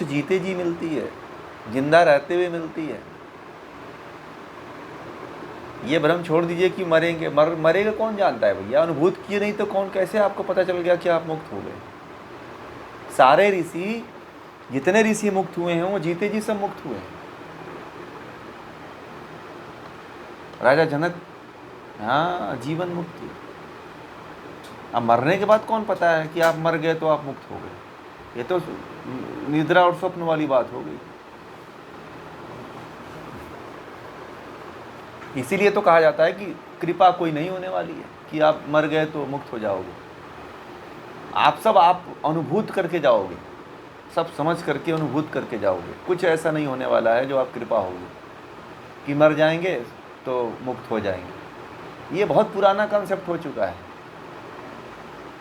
मोक्ष जीते जी मिलती है, जिंदा रहते हुए मिलती है। ये भ्रम छोड़ दीजिए कि मरेंगे, मरेगा कौन जानता है भैया, अनुभूत किए नहीं तो कौन, कैसे आपको पता चल गया कि आप मुक्त हो गए। सारे ऋषि, जितने ऋषि मुक्त हुए हैं वो जीते जी सब मुक्त हुए हैं। राजा जनक, हाँ, जीवन मुक्ति। अब मरने के बाद कौन पता है कि आप मर गए तो आप मुक्त हो गए। ये तो निद्रा और स्वप्न वाली बात हो गई। इसीलिए तो कहा जाता है कि कृपा कोई नहीं होने वाली है कि आप मर गए तो मुक्त हो जाओगे। आप सब आप अनुभूत करके जाओगे, सब समझ करके अनुभूत करके जाओगे। कुछ ऐसा नहीं होने वाला है जो आप कृपा होगी कि मर जाएंगे तो मुक्त हो जाएंगे। ये बहुत पुराना कॉन्सेप्ट हो चुका है।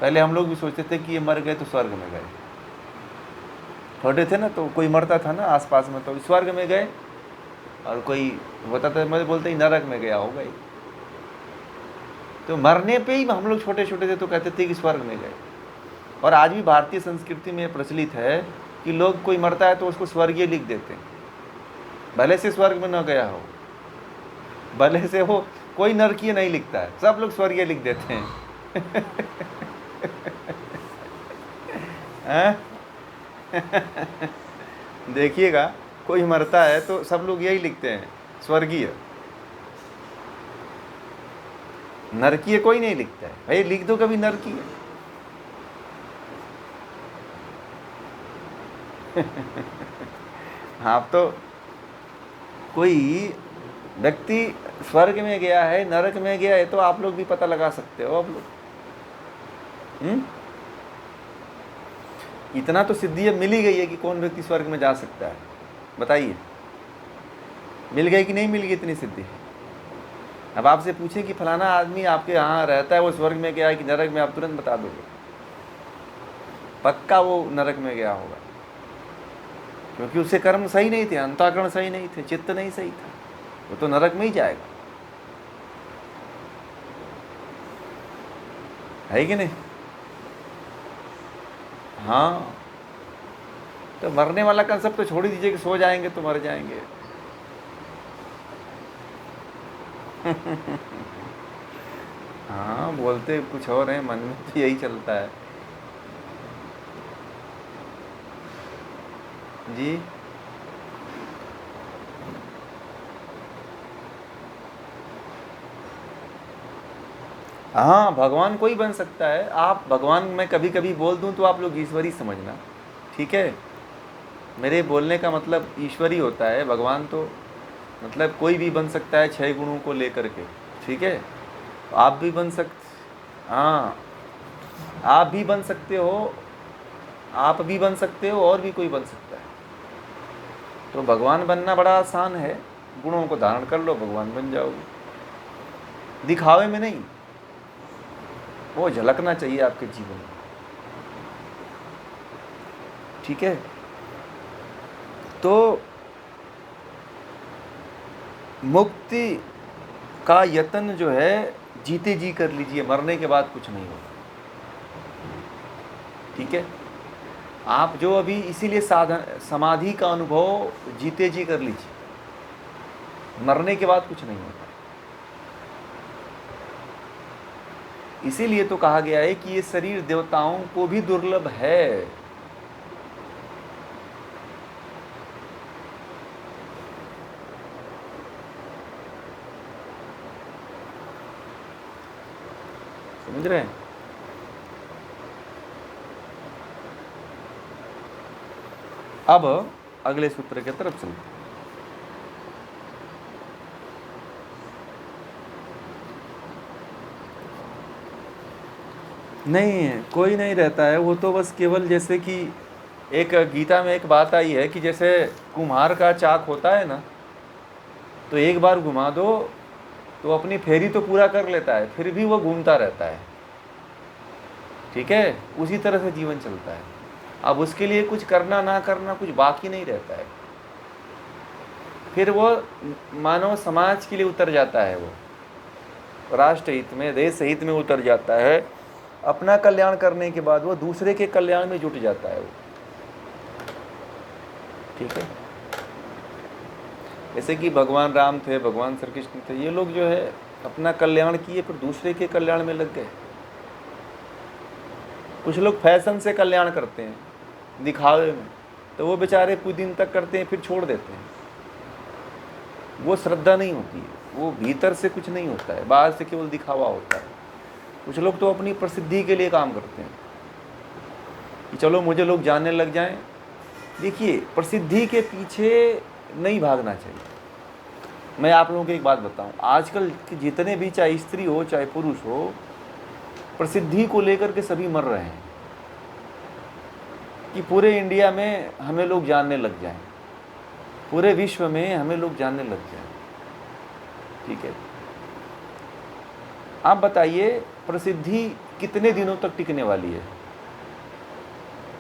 पहले हम लोग भी सोचते थे कि ये मर गए तो स्वर्ग में गए। छोटे थे ना तो कोई मरता था ना आसपास में तो स्वर्ग में गए, और कोई होता था मैं बोलते ही नरक में गया होगा। तो मरने पे ही हम लोग छोटे छोटे थे तो कहते थे कि स्वर्ग में गए। और आज भी भारतीय संस्कृति में प्रचलित है कि लोग कोई मरता है तो उसको स्वर्गीय लिख देते हैं, भले से स्वर्ग में न गया हो, भले से हो, कोई नरकीय नहीं लिखता है, सब लोग स्वर्गीय लिख देते हैं। देखिएगा, कोई मरता है तो सब लोग यही लिखते हैं, स्वर्गीय। नरकीय कोई नहीं लिखता है। भाई लिख दो कभी नरकीय। आप तो कोई व्यक्ति स्वर्ग में गया है, नरक में गया है, तो आप लोग भी पता लगा सकते हो। आप लोग इतना तो सिद्धि अब मिल ही गई है कि कौन व्यक्ति स्वर्ग में जा सकता है, बताइए। मिल गई कि नहीं मिल गई इतनी सिद्धि? अब आपसे पूछें कि फलाना आदमी आपके यहाँ रहता है, वो स्वर्ग में गया है कि नरक में, आप तुरंत बता दोगे, पक्का वो नरक में गया होगा। क्योंकि उससे कर्म सही नहीं थे, अंतःकरण सही नहीं थे, चित्त नहीं सही था, वो तो नरक में ही जाएगा, है कि नहीं? हाँ, तो मरने वाला कंसेप्ट तो छोड़ ही दीजिए कि सो जाएंगे तो मर जाएंगे। हाँ, बोलते कुछ और है, मन में तो यही चलता है जी। हाँ, भगवान कोई बन सकता है। आप भगवान मैं कभी कभी बोल दूं तो आप लोग ईश्वरी समझना, ठीक है? मेरे बोलने का मतलब ईश्वरी होता है। भगवान तो मतलब कोई भी बन सकता है 6 गुणों को लेकर के, ठीक है? आप भी बन सकते, हाँ, आप भी बन सकते हो, आप भी बन सकते हो, और भी कोई बन सकता है। तो भगवान बनना बड़ा आसान है, गुणों को धारण कर लो, भगवान बन जाओगे। दिखावे में नहीं, वो झलकना चाहिए आपके जीवन में, ठीक है? तो मुक्ति का यत्न जो है जीते जी कर लीजिए, मरने के बाद कुछ नहीं होगा, ठीक है? आप जो अभी इसीलिए साधन समाधि का अनुभव जीते जी कर लीजिए, मरने के बाद कुछ नहीं होता। इसीलिए तो कहा गया है कि ये शरीर देवताओं को भी दुर्लभ है। समझ रहे हैं? अब अगले सूत्र की तरफ चलते हैं। नहीं, कोई नहीं रहता है, वो तो बस केवल जैसे कि एक गीता में एक बात आई है कि जैसे कुम्हार का चाक होता है ना, तो एक बार घुमा दो तो अपनी फेरी तो पूरा कर लेता है, फिर भी वो घूमता रहता है, ठीक है? उसी तरह से जीवन चलता है। अब उसके लिए कुछ करना ना करना कुछ बाकी नहीं रहता है, फिर वो मानव समाज के लिए उतर जाता है, वो राष्ट्र हित में, देश हित में उतर जाता है। अपना कल्याण करने के बाद वो दूसरे के कल्याण में जुट जाता है। वो ठीक है। जैसे कि भगवान राम थे, भगवान श्री कृष्ण थे, ये लोग जो है अपना कल्याण किए पर दूसरे के कल्याण में लग गए। कुछ लोग फैशन से कल्याण करते हैं, दिखावे में, तो वो बेचारे कुछ दिन तक करते हैं फिर छोड़ देते हैं। वो श्रद्धा नहीं होती है, वो भीतर से कुछ नहीं होता है, बाहर से केवल दिखावा होता है। कुछ लोग तो अपनी प्रसिद्धि के लिए काम करते हैं कि चलो मुझे लोग जानने लग जाएं। देखिए, प्रसिद्धि के पीछे नहीं भागना चाहिए। मैं आप लोगों को एक बात बताऊं, आजकल के जितने भी, चाहे स्त्री हो चाहे पुरुष हो, प्रसिद्धि को लेकर के सभी मर रहे हैं कि पूरे इंडिया में हमें लोग जानने लग जाएं, पूरे विश्व में हमें लोग जानने लग जाएं। ठीक है, आप बताइए प्रसिद्धि कितने दिनों तक टिकने वाली है?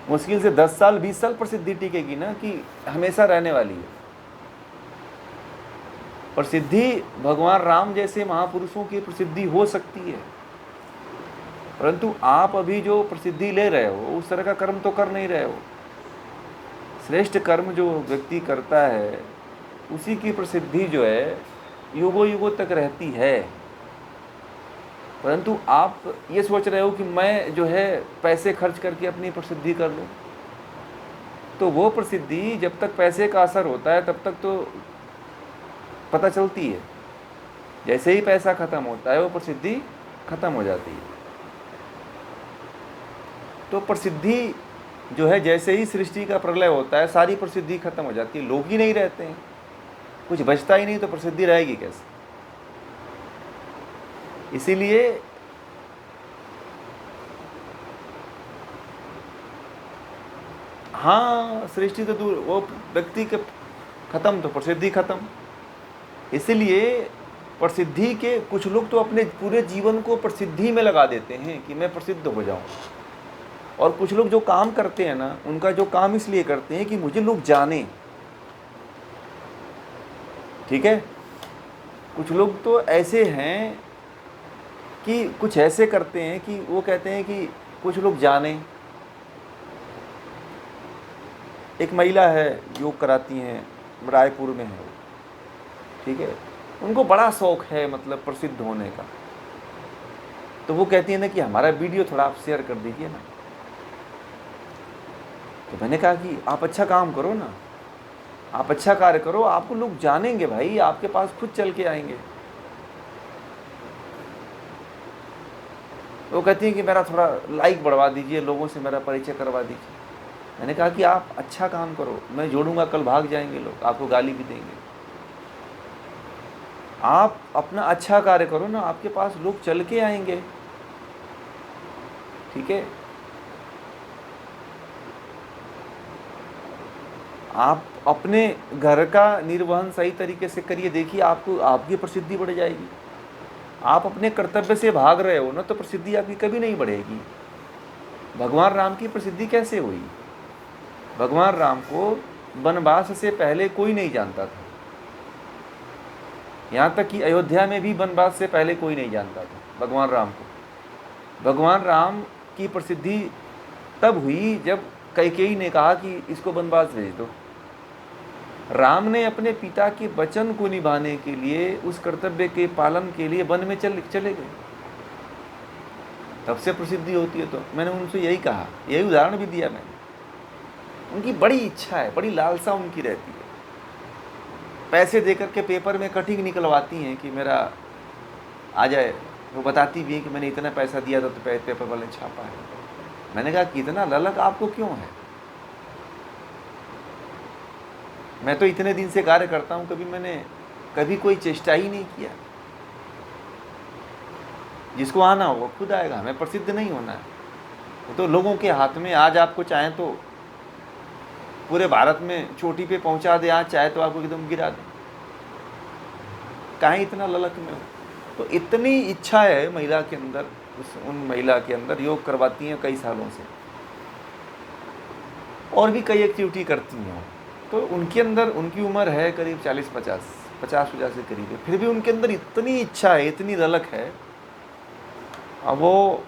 मुश्किल से 10 साल 20 साल प्रसिद्धि टिकेगी ना, कि हमेशा रहने वाली है? प्रसिद्धि भगवान राम जैसे महापुरुषों की प्रसिद्धि हो सकती है, परंतु आप अभी जो प्रसिद्धि ले रहे हो उस तरह का कर्म तो कर नहीं रहे हो। श्रेष्ठ कर्म जो व्यक्ति करता है उसी की प्रसिद्धि जो है युगों युगों तक रहती है। परंतु आप ये सोच रहे हो कि मैं जो है पैसे खर्च करके अपनी प्रसिद्धि कर लूँ, तो वो प्रसिद्धि जब तक पैसे का असर होता है तब तक तो पता चलती है, जैसे ही पैसा खत्म होता है वो प्रसिद्धि खत्म हो जाती है। तो प्रसिद्धि जो है जैसे ही सृष्टि का प्रलय होता है सारी प्रसिद्धि खत्म हो जाती है, लोग ही नहीं रहते हैं, कुछ बचता ही नहीं, तो प्रसिद्धि रहेगी कैसे? इसीलिए हाँ, सृष्टि तो दूर, वो व्यक्ति के खत्म तो प्रसिद्धि खत्म। इसलिए प्रसिद्धि के कुछ लोग तो अपने पूरे जीवन को प्रसिद्धि में लगा देते हैं कि मैं प्रसिद्ध हो जाऊं, और कुछ लोग जो काम करते हैं ना, उनका जो काम इसलिए करते हैं कि मुझे लोग जाने। ठीक है, कुछ लोग तो ऐसे हैं कि कुछ ऐसे करते हैं कि वो कहते हैं कि कुछ लोग जाने। एक महिला है, योग कराती हैं, रायपुर में है, ठीक है, उनको बड़ा शौक है मतलब प्रसिद्ध होने का, तो वो कहती है ना कि हमारा वीडियो थोड़ा आप शेयर कर दीजिए ना। तो मैंने कहा कि आप अच्छा काम करो ना, आप अच्छा कार्य करो, आपको लोग जानेंगे भाई, आपके पास खुद चल के आएंगे। वो कहती है कि मेरा थोड़ा लाइक बढ़वा दीजिए, लोगों से मेरा परिचय करवा दीजिए। मैंने कहा कि आप अच्छा काम करो, मैं जोड़ूंगा, कल भाग जाएंगे लोग, आपको गाली भी देंगे। आप अपना अच्छा कार्य करो ना, आपके पास लोग चल के आएंगे। ठीक है, आप अपने घर का निर्वहन सही तरीके से करिए, देखिए आपको आपकी प्रसिद्धि बढ़ जाएगी। आप अपने कर्तव्य से भाग रहे हो ना, तो प्रसिद्धि आपकी कभी नहीं बढ़ेगी। भगवान राम की प्रसिद्धि कैसे हुई? भगवान राम को वनवास से पहले कोई नहीं जानता था, यहाँ तक कि अयोध्या में भी वनवास से पहले कोई नहीं जानता था भगवान राम को। भगवान राम की प्रसिद्धि तब हुई जब कैकेयी ने कहा कि इसको वनवास भेज दो। राम ने अपने पिता के वचन को निभाने के लिए, उस कर्तव्य के पालन के लिए वन में चले गए, तब से प्रसिद्धि होती है। तो मैंने उनसे यही कहा, यही उदाहरण भी दिया मैंने। उनकी बड़ी इच्छा है, बड़ी लालसा उनकी रहती है, पैसे देकर के पेपर में कटिंग निकलवाती हैं कि मेरा आ जाए। वो बताती भी है कि मैंने इतना पैसा दिया था तो पेपर वाले छापा है। मैंने कहा कि इतना ललक आपको क्यों है? मैं तो इतने दिन से कार्य करता हूँ, मैंने कभी कोई चेष्टा ही नहीं किया। जिसको आना हो वो खुद आएगा, हमें प्रसिद्ध नहीं होना है। तो लोगों के हाथ में, आज आपको चाहे तो पूरे भारत में चोटी पे पहुंचा दे, आज चाहे तो आपको एकदम गिरा दे, कहीं इतना ललक में हो। तो इतनी इच्छा है महिला के अंदर, उन महिला के अंदर, योग करवाती हैं कई सालों से, और भी कई एक्टिविटी करती हैं। तो उनके अंदर, उनकी उम्र है करीब 40-50 से करीब है, फिर भी उनके अंदर इतनी इच्छा है, इतनी ललक है। अब वो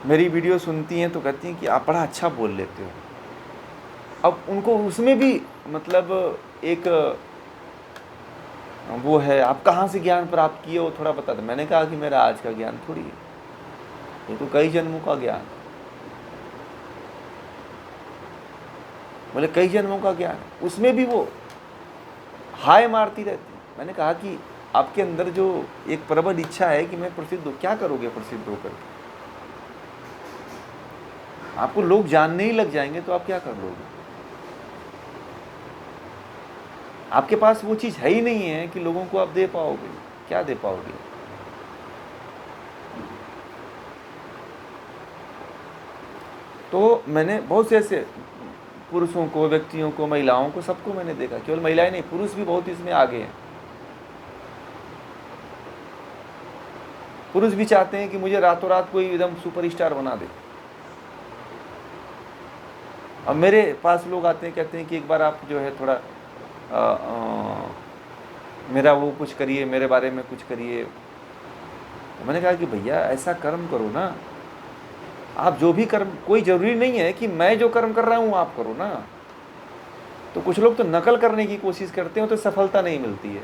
मेरी वीडियो सुनती हैं तो कहती हैं कि आप बड़ा अच्छा बोल लेते हो। अब उनको उसमें भी मतलब एक वो है, आप कहाँ से ज्ञान प्राप्त किए हो थोड़ा बता दो। मैंने कहा कि मेरा आज का ज्ञान थोड़ी है, ये तो कई जन्मों का ज्ञान। बोले कई जन्मों का ज्ञान है, उसमें भी वो हाय मारती रहती है। मैंने कहा कि आपके अंदर जो एक प्रबल इच्छा है कि मैं प्रसिद्ध हूँ, क्या करोगे प्रसिद्ध होकर के? आपको लोग जानने ही लग जाएंगे तो आप क्या कर लोगे? आपके पास वो चीज़ है ही नहीं है कि लोगों को आप दे पाओगे, क्या दे पाओगे? तो मैंने बहुत से ऐसे पुरुषों को, व्यक्तियों को, महिलाओं को, सबको मैंने देखा, केवल महिलाएं नहीं, पुरुष भी बहुत इसमें आगे हैं। पुरुष भी चाहते हैं कि मुझे रातों रात कोई एकदम सुपरस्टार बना दे। अब मेरे पास लोग आते हैं, कहते हैं कि एक बार आप जो है थोड़ा मेरा वो कुछ करिए, मेरे बारे में कुछ करिए। तो मैंने कहा कि भैया ऐसा कर्म करो ना, आप जो भी कर्म, कोई ज़रूरी नहीं है कि मैं जो कर्म कर रहा हूँ आप करो ना। तो कुछ लोग तो नकल करने की कोशिश करते हैं तो सफलता नहीं मिलती है।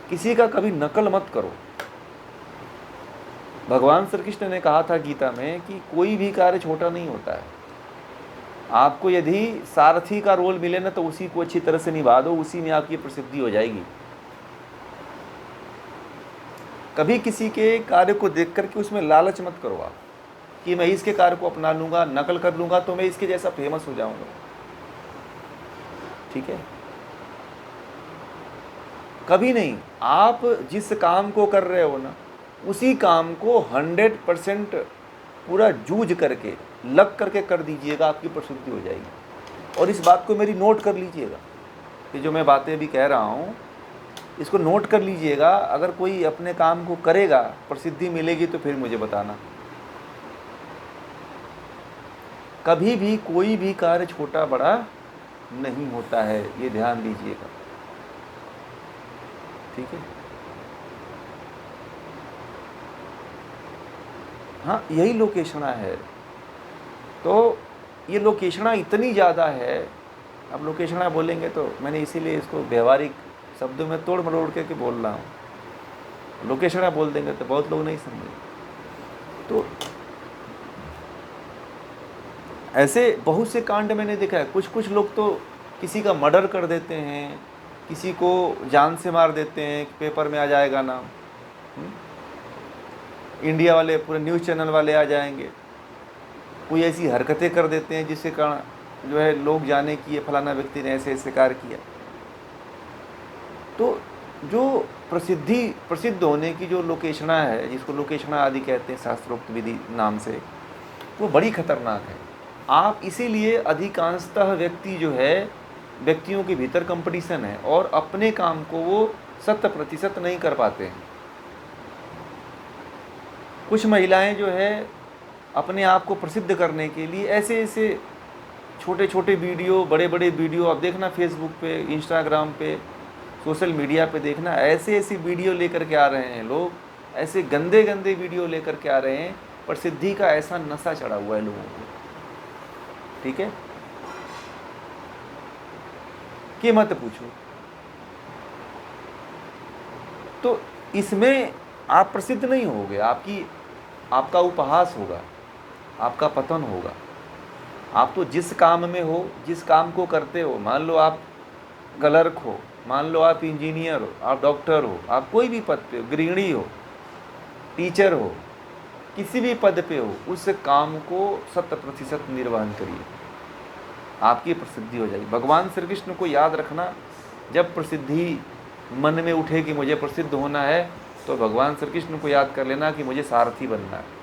किसी का कभी नकल मत करो। भगवान श्री कृष्ण ने कहा था गीता में कि कोई भी कार्य छोटा नहीं होता है। आपको यदि सारथी का रोल मिले ना तो उसी को अच्छी तरह से निभा दो, उसी में आपकी प्रसिद्धि हो जाएगी। कभी किसी के कार्य को देख करके उसमें लालच मत करो आप कि मैं इसके कार्य को अपना लूँगा, नकल कर लूँगा तो मैं इसके जैसा फेमस हो जाऊँगा। ठीक है, कभी नहीं। आप जिस काम को कर रहे हो ना, उसी काम को 100% पूरा जूझ करके, लग करके कर दीजिएगा, आपकी प्रसिद्धि हो जाएगी। और इस बात को मेरी नोट कर लीजिएगा कि जो मैं बातें अभी कह रहा हूँ इसको नोट कर लीजिएगा। अगर कोई अपने काम को करेगा, प्रसिद्धि मिलेगी तो फिर मुझे बताना। कभी भी कोई भी कार्य छोटा बड़ा नहीं होता है, ये ध्यान दीजिएगा। ठीक है, हाँ यही लोकेशना है। तो ये लोकेशना इतनी ज़्यादा है, अब लोकेशना बोलेंगे तो मैंने इसीलिए इसको व्यवहारिक शब्दों में तोड़ मरोड़ के बोल रहा हूँ। लोकेशना बोल देंगे तो बहुत लोग नहीं समझेंगे। तो ऐसे बहुत से कांड मैंने देखा है। कुछ लोग तो किसी का मर्डर कर देते हैं, किसी को जान से मार देते हैं, पेपर में आ जाएगा नाम, इंडिया वाले पूरे न्यूज़ चैनल वाले आ जाएंगे। कोई ऐसी हरकतें कर देते हैं जिसके कारण जो है लोग जाने कि ये फलाना व्यक्ति ने ऐसे ऐसे कार्य किया। तो जो प्रसिद्ध होने की जो लोकेशना है, जिसको लोकेशना आदि कहते हैं शास्त्रोक्त विधि नाम से, वो बड़ी खतरनाक है। आप इसीलिए अधिकांशतः व्यक्ति जो है, व्यक्तियों के भीतर कंपटीशन है और अपने काम को वो 100% नहीं कर पाते हैं। कुछ महिलाएं जो है अपने आप को प्रसिद्ध करने के लिए ऐसे ऐसे छोटे छोटे वीडियो, बड़े बड़े वीडियो, आप देखना फेसबुक पे, इंस्टाग्राम पे, सोशल मीडिया पे देखना, ऐसे ऐसी वीडियो लेकर के आ रहे हैं लोग, ऐसे गंदे गंदे वीडियो लेकर के आ रहे हैं। प्रसिद्धि का ऐसा नशा चढ़ा हुआ है लोगों को। ठीक है, कि मत पूछो। तो इसमें आप प्रसिद्ध नहीं होगे, आपका उपहास होगा, आपका पतन होगा। आप तो जिस काम में हो, जिस काम को करते हो, मान लो आप क्लर्क हो, मान लो आप इंजीनियर हो, आप डॉक्टर हो, आप कोई भी पद पे हो, गृहिणी हो, टीचर हो, किसी भी पद पे हो, उस काम को 100% निर्वहन करिए, आपकी प्रसिद्धि हो जाएगी। भगवान श्री कृष्ण को याद रखना, जब प्रसिद्धि मन में उठे कि मुझे प्रसिद्ध होना है, तो भगवान श्री कृष्ण को याद कर लेना कि मुझे सारथी बनना है।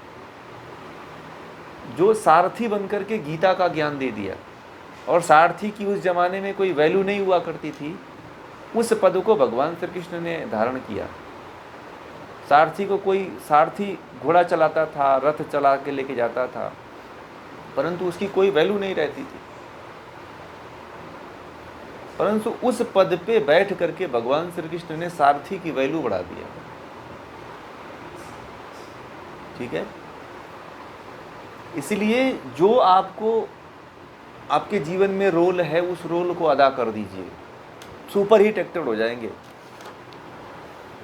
जो सारथी बनकर के गीता का ज्ञान दे दिया, और सारथी की उस जमाने में कोई वैल्यू नहीं हुआ करती थी, उस पद को भगवान श्री कृष्ण ने धारण किया। सारथी घोड़ा चलाता था, रथ चला के लेके जाता था, परंतु उसकी कोई वैल्यू नहीं रहती थी। परंतु उस पद पे बैठ करके भगवान श्री कृष्ण ने सारथी की वैल्यू बढ़ा दिया। ठीक है, इसलिए जो आपको आपके जीवन में रोल है, उस रोल को अदा कर दीजिए, सुपर हिट एक्टर हो जाएंगे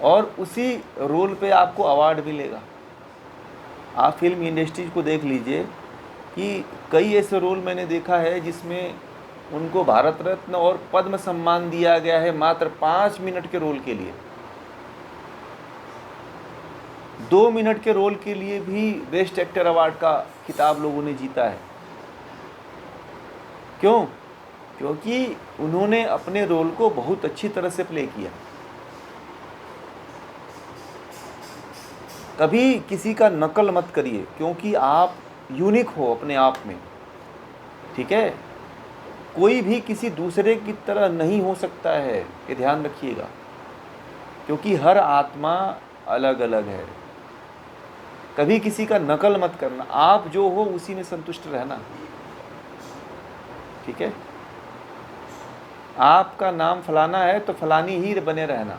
और उसी रोल पे आपको अवार्ड मिलेगा। आप फिल्म इंडस्ट्री को देख लीजिए कि कई ऐसे रोल मैंने देखा है जिसमें उनको भारत रत्न और पद्म सम्मान दिया गया है मात्र 5 मिनट के रोल के लिए। 2 मिनट के रोल के लिए भी बेस्ट एक्टर अवार्ड का खिताब लोगों ने जीता है। क्यों? क्योंकि उन्होंने अपने रोल को बहुत अच्छी तरह से प्ले किया। कभी किसी का नकल मत करिए, क्योंकि आप यूनिक हो अपने आप में, ठीक है? कोई भी किसी दूसरे की तरह नहीं हो सकता है, ये ध्यान रखिएगा, क्योंकि हर आत्मा अलग अलग है। कभी किसी का नकल मत करना, आप जो हो उसी में संतुष्ट रहना, ठीक है? आपका नाम फलाना है तो फलानी ही बने रहना।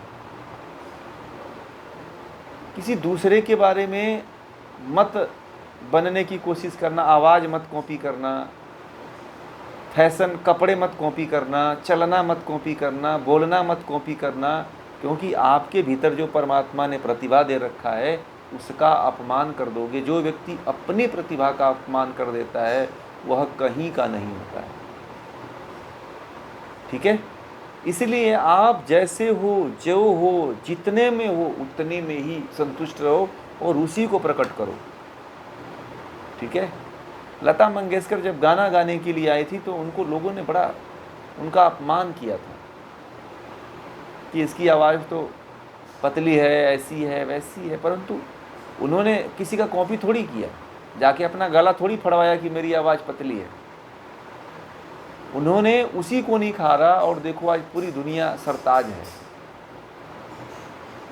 किसी दूसरे के बारे में मत बनने की कोशिश करना, आवाज़ मत कॉपी करना, फैशन कपड़े मत कॉपी करना, चलना मत कॉपी करना, बोलना मत कॉपी करना, क्योंकि आपके भीतर जो परमात्मा ने प्रतिभा दे रखा है उसका अपमान कर दोगे। जो व्यक्ति अपनी प्रतिभा का अपमान कर देता है वह कहीं का नहीं होता है, ठीक है? इसलिए आप जैसे हो, जो हो, जितने में हो उतने में ही संतुष्ट रहो और उसी को प्रकट करो, ठीक है? लता मंगेशकर जब गाना गाने के लिए आई थी तो उनको लोगों ने बड़ा उनका अपमान किया था कि इसकी आवाज़ तो पतली है, ऐसी है, वैसी है, परंतु उन्होंने किसी का कॉपी थोड़ी किया, जाके अपना गला थोड़ी फड़वाया कि मेरी आवाज़ पतली है। उन्होंने उसी को निखारा और देखो आज पूरी दुनिया सरताज है।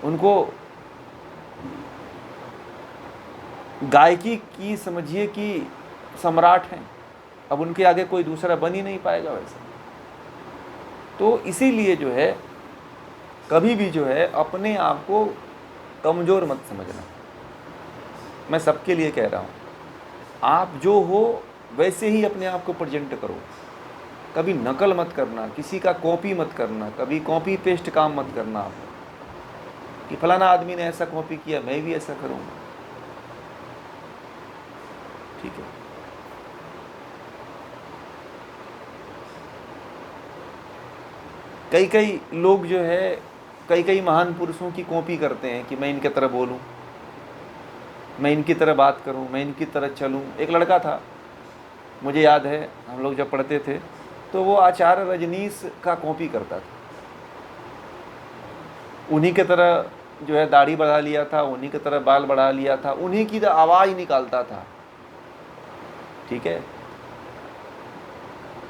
उनको गायकी की समझिए कि सम्राट हैं, अब उनके आगे कोई दूसरा बन ही नहीं पाएगा वैसा। तो इसीलिए जो है कभी भी जो है अपने आप को कमज़ोर मत समझना। मैं सबके लिए कह रहा हूँ, आप जो हो वैसे ही अपने आप को प्रेजेंट करो, कभी नकल मत करना, किसी का कॉपी मत करना, कभी कॉपी पेस्ट काम मत करना आप कि फलाना आदमी ने ऐसा कॉपी किया मैं भी ऐसा करूँगा, ठीक है? कई लोग जो है कई महान पुरुषों की कॉपी करते हैं कि मैं इनके तरह बोलूं, मैं इनकी तरह बात करूं, मैं इनकी तरह चलूं। एक लड़का था, मुझे याद है हम लोग जब पढ़ते थे तो वो आचार्य रजनीश का कॉपी करता था। उन्हीं के तरह जो है दाढ़ी बढ़ा लिया था, उन्हीं की तरह बाल बढ़ा लिया था, उन्हीं की आवाज़ निकालता था, ठीक है?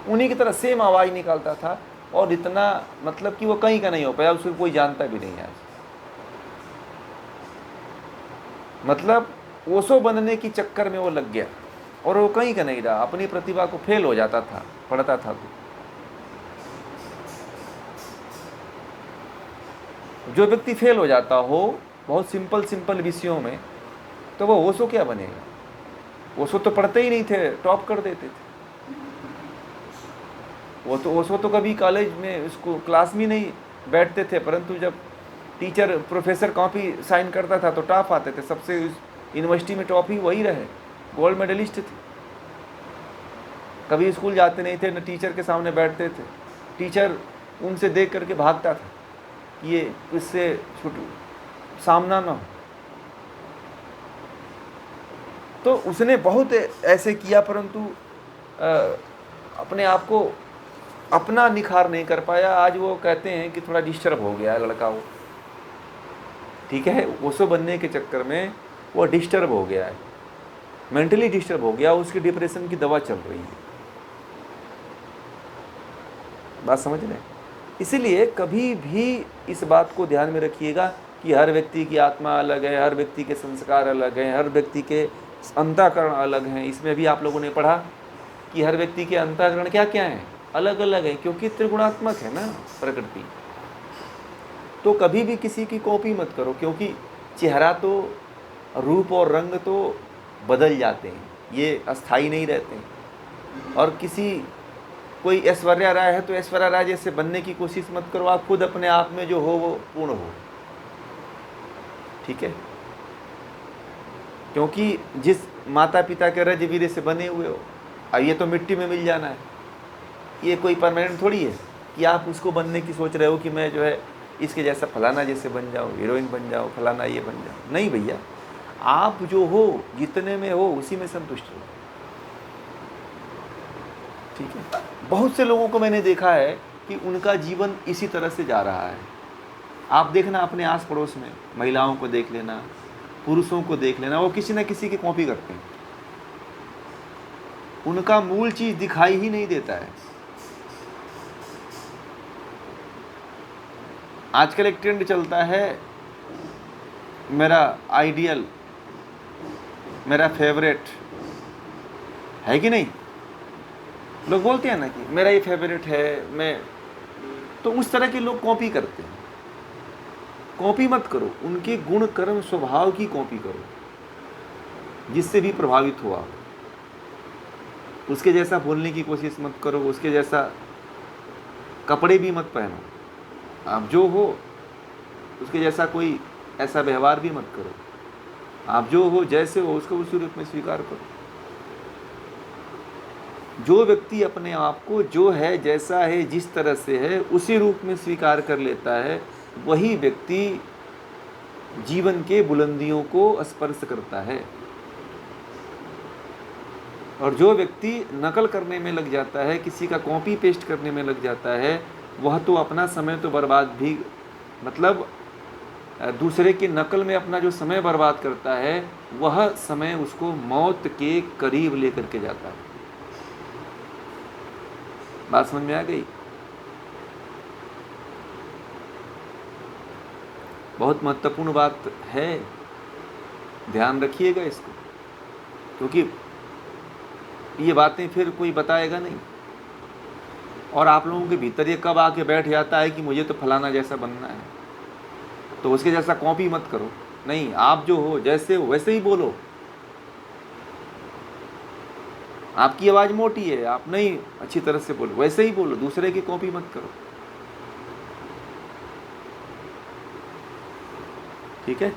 उन्हीं की तरह सेम आवाज़ निकालता था और इतना मतलब कि वो कहीं का नहीं हो पाया, उसको कोई जानता भी नहीं आज। मतलब ओशो बनने की चक्कर में वो लग गया और वो कहीं का नहीं रहा, अपनी प्रतिभा को फेल हो जाता था, पढ़ता था तो। जो व्यक्ति फेल हो जाता हो बहुत सिंपल विषयों में तो वो ओशो क्या बनेगा? ओशो तो पढ़ते ही नहीं थे, टॉप कर देते थे। ओशो तो कभी कॉलेज में उसको क्लास में नहीं बैठते थे, परंतु जब टीचर प्रोफेसर कॉपी साइन करता था तो टॉप आते थे। सबसे यूनिवर्सिटी में टॉप ही वही रहे, गोल्ड मेडलिस्ट थे। कभी स्कूल जाते नहीं थे, न टीचर के सामने बैठते थे, टीचर उनसे देख करके भागता था कि ये इससे सामना ना हो। तो उसने बहुत ऐसे किया, परंतु अपने आप को अपना निखार नहीं कर पाया। आज वो कहते हैं कि थोड़ा डिस्टर्ब हो गया है लड़का वो, ठीक है? ओशो बनने के चक्कर में वो डिस्टर्ब हो गया है, मेंटली डिस्टर्ब हो गया, उसकी डिप्रेशन की दवा चल रही है। बात समझ रहे हैं? इसीलिए कभी भी इस बात को ध्यान में रखिएगा कि हर व्यक्ति की आत्मा अलग है, हर व्यक्ति के संस्कार अलग हैं, हर व्यक्ति के अंतःकरण अलग हैं। इसमें भी आप लोगों ने पढ़ा कि हर व्यक्ति के अंतःकरण क्या क्या हैं, अलग अलग है, क्योंकि त्रिगुणात्मक है ना प्रकृति। तो कभी भी किसी की कॉपी मत करो, क्योंकि चेहरा तो, रूप और रंग तो बदल जाते हैं, ये अस्थाई नहीं रहते हैं। और किसी कोई ऐश्वर्या राय है तो ऐश्वर्या राय जैसे बनने की कोशिश मत करो, आप खुद अपने आप में जो हो वो पूर्ण हो, ठीक है। क्योंकि जिस माता पिता के रज वीर्य से बने हुए हो, अब ये तो मिट्टी में मिल जाना है, ये कोई परमानेंट थोड़ी है कि आप उसको बनने की सोच रहे हो कि मैं जो है इसके जैसा फलाना जैसे बन जाऊँ, हीरोइन बन जाऊँ, फलाना ये बन जाऊँ। नहीं भैया, आप जो हो जितने में हो उसी में संतुष्ट हो, ठीक है। बहुत से लोगों को मैंने देखा है कि उनका जीवन इसी तरह से जा रहा है। आप देखना अपने आस पड़ोस में, महिलाओं को देख लेना, पुरुषों को देख लेना, वो किसी न किसी की कॉपी करते हैं, उनका मूल चीज दिखाई ही नहीं देता है। आजकल एक ट्रेंड चलता है, मेरा आइडियल, मेरा फेवरेट है कि नहीं, लोग बोलते हैं ना कि मेरा ये फेवरेट है, मैं तो उस तरह के लोग कॉपी करते हैं। कॉपी मत करो, उनके गुण कर्म स्वभाव की कॉपी करो, जिससे भी प्रभावित हो आप। उसके जैसा बोलने की कोशिश मत करो, उसके जैसा कपड़े भी मत पहनो, आप जो हो उसके जैसा कोई ऐसा व्यवहार भी मत करो। आप जो हो जैसे हो उसको उसी रूप में स्वीकार करो। जो व्यक्ति अपने आप को जो है, जैसा है, जिस तरह से है, उसी रूप में स्वीकार कर लेता है, वही व्यक्ति जीवन के बुलंदियों को स्पर्श करता है। और जो व्यक्ति नकल करने में लग जाता है, किसी का कॉपी पेस्ट करने में लग जाता है, वह तो अपना समय तो बर्बाद भी, मतलब दूसरे की नकल में अपना जो समय बर्बाद करता है, वह समय उसको मौत के करीब लेकर के जाता है। बात समझ में आ गई? बहुत महत्वपूर्ण बात है, ध्यान रखिएगा इसको, क्योंकि ये बातें फिर कोई बताएगा नहीं। और आप लोगों के भीतर ये कब आके बैठ जाता है कि मुझे तो फलाना जैसा बनना है, तो उसके जैसा कॉपी मत करो। नहीं, आप जो हो जैसे हो वैसे ही बोलो। आपकी आवाज़ मोटी है, आप नहीं अच्छी तरह से बोलो, वैसे ही बोलो, दूसरे की कॉपी मत करो, ठीक है।